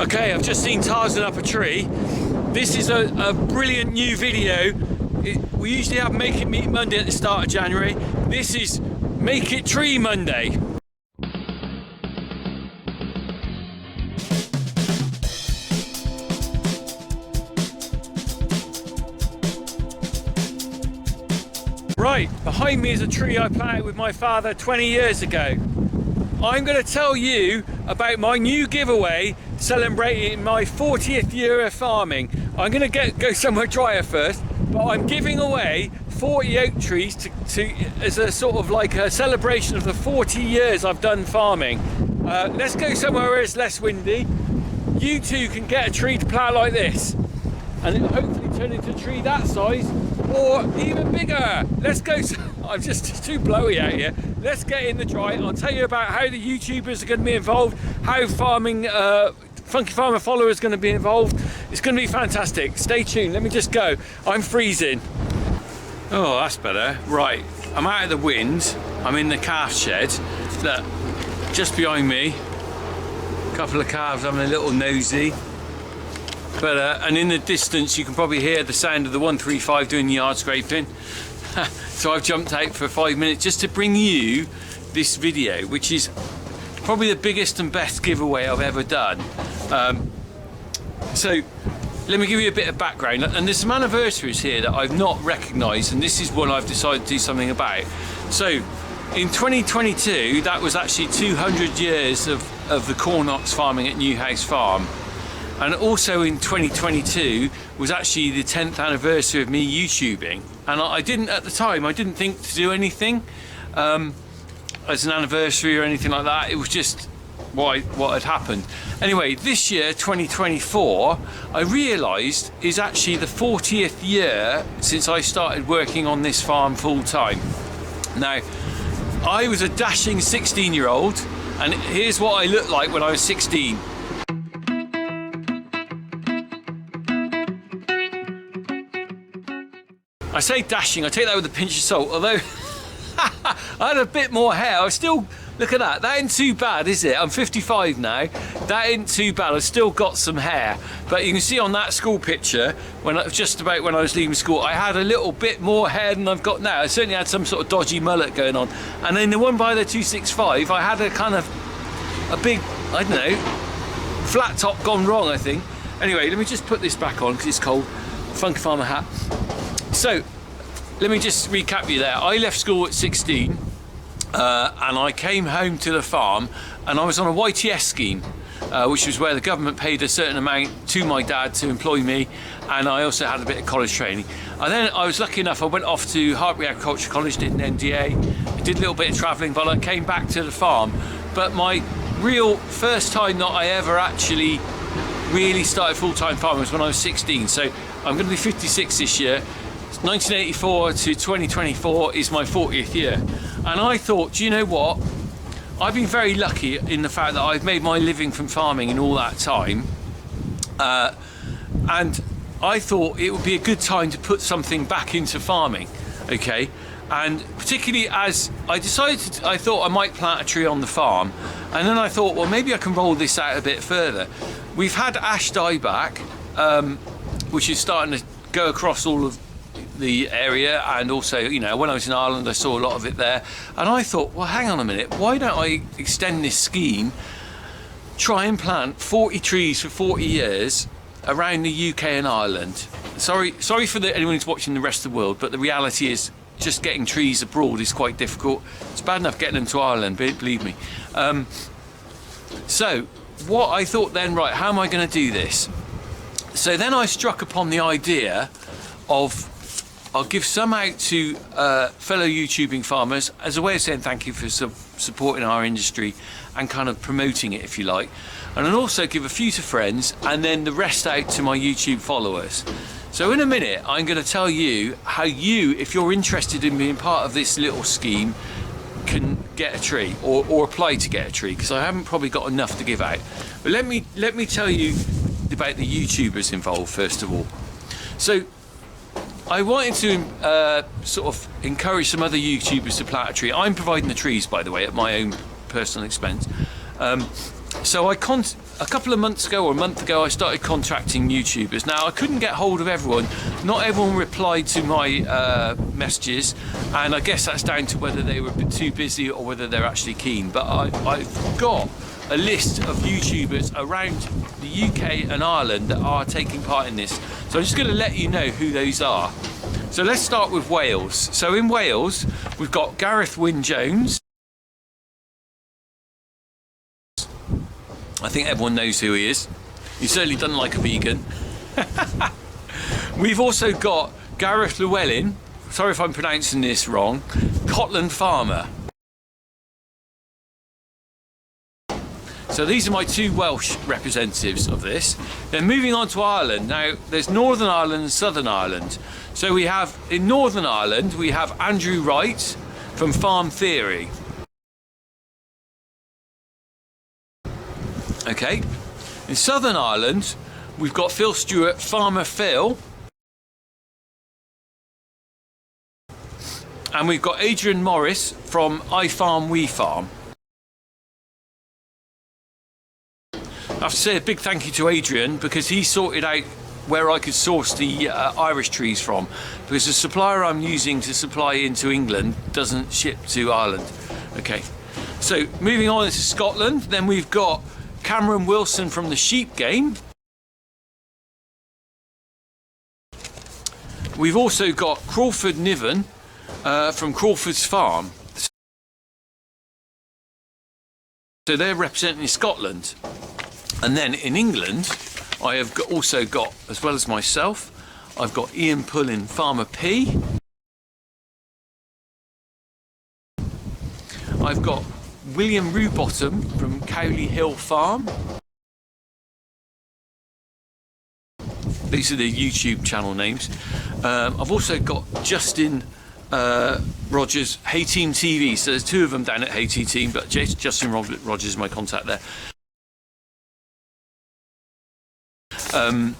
Okay, I've just seen Tarzan up a tree. This is a brilliant new video. We usually have Make It Meet Monday at the start of January. This is Make It Tree Monday. Right, behind me is a tree I planted with my father 20 years ago. I'm going to tell you about my new giveaway celebrating my 40th year of farming. I'm going to go somewhere drier first, but I'm giving away 40 oak trees as a sort of like a celebration of the 40 years I've done farming. Let's go somewhere where it's less windy. You too can get a tree to plant like this, and it'll hopefully turn into a tree that size or even bigger. Let's go. I'm just too blowy out here. Let's get in the dry. I'll tell you about how the YouTubers are going to be involved, how farming Funky Farmer followers are going to be involved. It's going to be fantastic. Stay tuned. Let me just go. I'm freezing. Oh, that's better. Right, I'm out of the wind. I'm in the calf shed. Look, just behind me, a couple of calves having a little nosy. But and in the distance you can probably hear the sound of the 135 doing the yard scraping. So I've jumped out for 5 minutes just to bring you this video, which is probably the biggest and best giveaway I've ever done. So let me give you a bit of background, and there's some anniversaries here that I've not recognised, and this is one I've decided to do something about. So in 2022, that was actually 200 years of the corn ox farming at Newhouse Farm. And also in 2022 was actually the 10th anniversary of me YouTubing. And I didn't, at the time, I didn't think to do anything as an anniversary or anything like that. It was just what had happened. Anyway, this year, 2024, I realised is actually the 40th year since I started working on this farm full time. Now, I was a dashing 16-year-old, and here's what I looked like when I was 16. I say dashing, I take that with a pinch of salt, although I had a bit more hair. I still, look at that, that ain't too bad, is it? I'm 55 now, that ain't too bad. I've still got some hair, but you can see on that school picture, just about when I was leaving school, I had a little bit more hair than I've got now. I certainly had some sort of dodgy mullet going on. And then the one by the 265, I had a kind of a big, I don't know, flat top gone wrong, I think. Anyway, let me just put this back on because it's cold. Funky Farmer hat. So, let me just recap you there. I left school at 16 and I came home to the farm, and I was on a YTS scheme, which was where the government paid a certain amount to my dad to employ me, and I also had a bit of college training. And then I was lucky enough, I went off to Hartpury Agricultural College, did an NDA, I did a little bit of travelling, but I came back to the farm. But my real first time that I ever actually really started full-time farming was when I was 16. So I'm going to be 56 this year. 1984 to 2024 is my 40th year, and I thought, do you know what, I've been very lucky in the fact that I've made my living from farming in all that time, and I thought it would be a good time to put something back into farming, okay? And particularly as I decided, I thought I might plant a tree on the farm, and then I thought, well, maybe I can roll this out a bit further. We've had ash dieback, which is starting to go across all of the area, and also, you know, when I was in Ireland I saw a lot of it there, and I thought, well, hang on a minute, why don't I extend this scheme, try and plant 40 trees for 40 years around the UK and Ireland. Sorry for anyone who's watching the rest of the world, but the reality is just getting trees abroad is quite difficult. It's bad enough getting them to Ireland, believe me. So what I thought then, right, how am I going to do this? So then I struck upon the idea of, I'll give some out to fellow YouTubing farmers as a way of saying thank you for supporting our industry and kind of promoting it, if you like. And I'll also give a few to friends, and then the rest out to my YouTube followers. So in a minute, I'm going to tell you how you, if you're interested in being part of this little scheme, can get a tree or apply to get a tree, because I haven't probably got enough to give out. But let me tell you about the YouTubers involved first of all. So I wanted to sort of encourage some other YouTubers to plant a tree. I'm providing the trees, by the way, at my own personal expense. So I a couple of months ago or a month ago I started contacting YouTubers. Now I couldn't get hold of everyone, not everyone replied to my messages, and I guess that's down to whether they were a bit too busy or whether they're actually keen. But I've got a list of YouTubers around the UK and Ireland that are taking part in this, so I'm just going to let you know who those are. So let's start with Wales. So in Wales we've got Gareth Wyn Jones. I think everyone knows who he is. He certainly doesn't like a vegan. We've also got Gareth Llewellyn, sorry if I'm pronouncing this wrong, Cotland Farmer. So these are my two Welsh representatives of this. Then moving on to Ireland. Now there's Northern Ireland and Southern Ireland. So we have, in Northern Ireland, we have Andrew Wright from Farm Theory. Okay, in Southern Ireland we've got Phil Stewart, Farmer Phil, and we've got Adrian Morris from I Farm We Farm. I have to say a big thank you to Adrian, because he sorted out where I could source the Irish trees from, because the supplier I'm using to supply into England doesn't ship to Ireland. Okay, so moving on to Scotland, then we've got Cameron Wilson from the Sheep Game. We've also got Crawford Niven from Crawford's Farm. So they're representing Scotland. And then in England, I have also got, as well as myself, I've got Ian Pullen, Farmer P. I've got William Rewbottom from Cowley Hill Farm. These are the YouTube channel names. I've also got Justin Rogers, Hay Team TV. So there's two of them down at Hay Team, but Justin Rogers is my contact there. And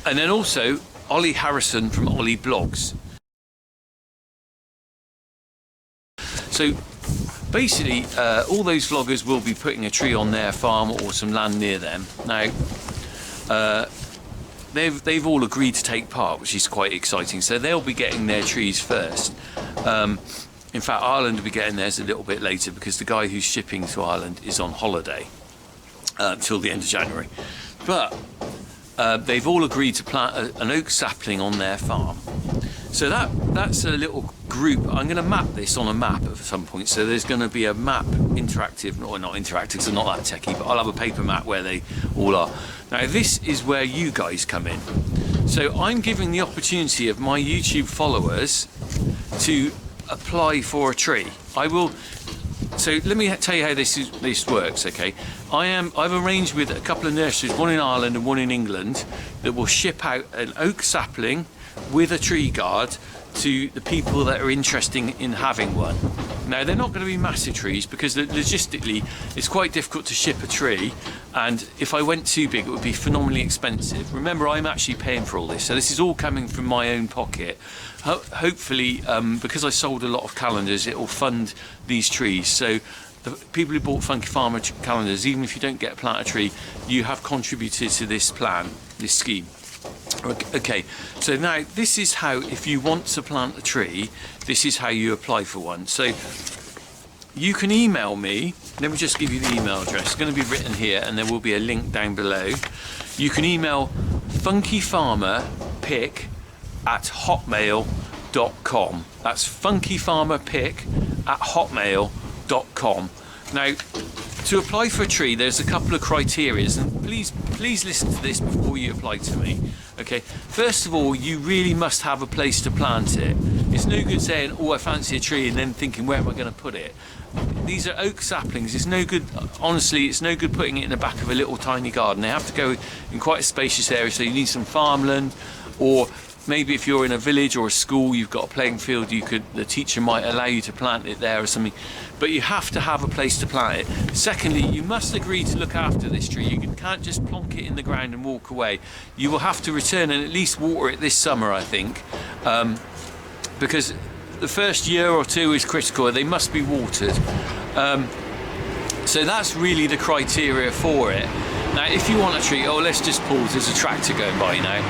then also Ollie Harrison from Ollie Blogs. So basically all those vloggers will be putting a tree on their farm or some land near them. Now they've all agreed to take part, which is quite exciting, so they'll be getting their trees first. In fact, Ireland will be getting theirs a little bit later, because the guy who's shipping to Ireland is on holiday till the end of January. But they've all agreed to plant an oak sapling on their farm. So that's a little group. I'm going to map this on a map at some point. So there's going to be a map, interactive, or not interactive, because I'm not that techie, but I'll have a paper map where they all are. Now this is where you guys come in. So I'm giving the opportunity of my YouTube followers to apply for a tree. I will. So let me tell you how this works, okay? I've arranged with a couple of nurseries, one in Ireland and one in England, that will ship out an oak sapling with a tree guard to the people that are interested in having one. Now they're not going to be massive trees, because logistically it's quite difficult to ship a tree, and if I went too big it would be phenomenally expensive. Remember, I'm actually paying for all this, so this is all coming from my own pocket. Hopefully, because I sold a lot of calendars, it will fund these trees. So the people who bought Funky Farmer calendars, even if you don't get a plant a tree, you have contributed to this plan, this scheme. Okay, so now this is how, if you want to plant a tree, this is how you apply for one. So you can email me. Let me just give you the email address. It's going to be written here, and there will be a link down below. You can email funkyfarmerpick@hotmail.com. That's funkyfarmerpick@hotmail.com. Now, to apply for a tree, there's a couple of criteria, and please listen to this before you apply to me. Okay, first of all, you really must have a place to plant it. It's no good saying, oh, I fancy a tree, and then thinking, where am I going to put it? These are oak saplings. It's no good, honestly, it's no good putting it in the back of a little tiny garden. They have to go in quite a spacious area, so you need some farmland, or maybe if you're in a village or a school, you've got a playing field, the teacher might allow you to plant it there or something, but you have to have a place to plant it. Secondly, you must agree to look after this tree. You can't just plonk it in the ground and walk away. You will have to return and at least water it this summer, I think, because the first year or two is critical. They must be watered. So that's really the criteria for it. Now, if you want a tree, oh, let's just pause. There's a tractor going by now.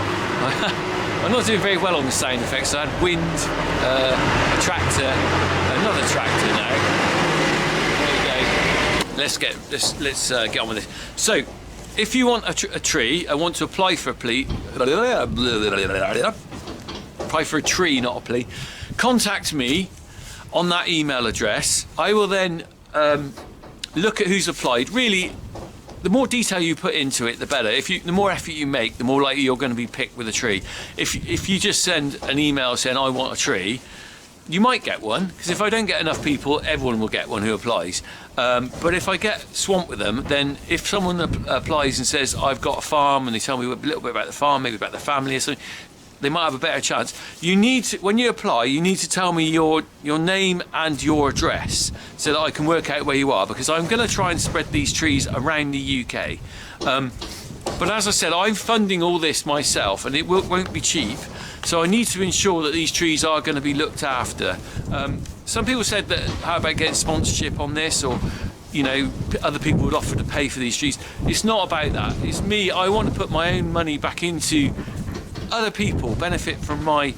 I'm not doing very well on the sound effects. I had wind, a tractor, another tractor now. There we go. Let's get on with this. So, if you want a tree, I want to apply for a plea. Apply for a tree, not a plea. Contact me on that email address. I will then look at who's applied. Really, the more detail you put into it, the better. The more effort you make, the more likely you're going to be picked with a tree. If you just send an email saying I want a tree, you might get one, because if I don't get enough people, everyone will get one who applies. But if I get swamped with them, then if someone applies and says I've got a farm, and they tell me a little bit about the farm, maybe about the family or something, they might have a better chance. You need to, when you apply, you need to tell me your name and your address so that I can work out where you are, because I'm going to try and spread these trees around the UK. But as I said, I'm funding all this myself, and it won't be cheap. So I need to ensure that these trees are going to be looked after. Some people said that, how about getting sponsorship on this, or you know, other people would offer to pay for these trees. It's not about that. It's me. I want to put my own money back into other people, benefit from my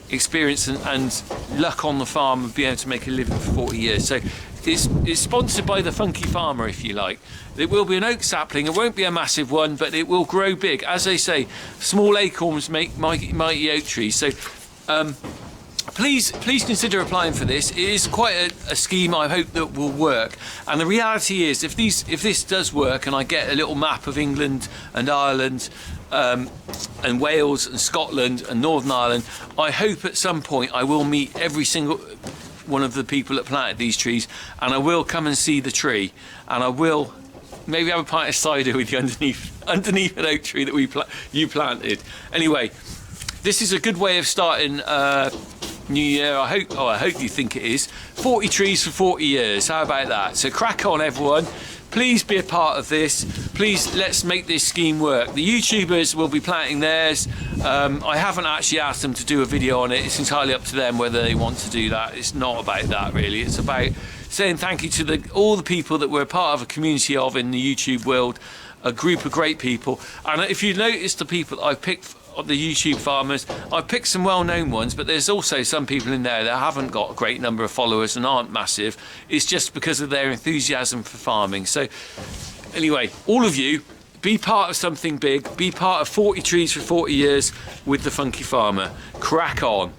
experience and luck on the farm, and be able to make a living for 40 years. So it's sponsored by the Funky Farmer, if you like. It will be an oak sapling. It won't be a massive one, but it will grow big. As they say, small acorns make mighty oak trees. So please consider applying for this. It is quite a scheme I hope that will work. And the reality is, if this does work, and I get a little map of England and Ireland and Wales and Scotland and Northern Ireland, I hope at some point I will meet every single one of the people that planted these trees, and I will come and see the tree, and I will maybe have a pint of cider with you underneath an oak tree that you planted. Anyway, this is a good way of starting New Year. I hope you think it is. 40 trees for 40 years. How about that? So crack on, everyone. Please be a part of this. Please, let's make this scheme work. The YouTubers will be planting theirs. I haven't actually asked them to do a video on it. It's entirely up to them whether they want to do that. It's not about that, really. It's about saying thank you to all the people that we're part of a community of in the YouTube world, a group of great people. And if you notice the people that I've picked, the YouTube farmers, I've picked some well-known ones, but there's also some people in there that haven't got a great number of followers and aren't massive. It's just because of their enthusiasm for farming. So anyway, all of you, be part of something big. Be part of 40 trees for 40 years with the Funky Farmer. Crack on.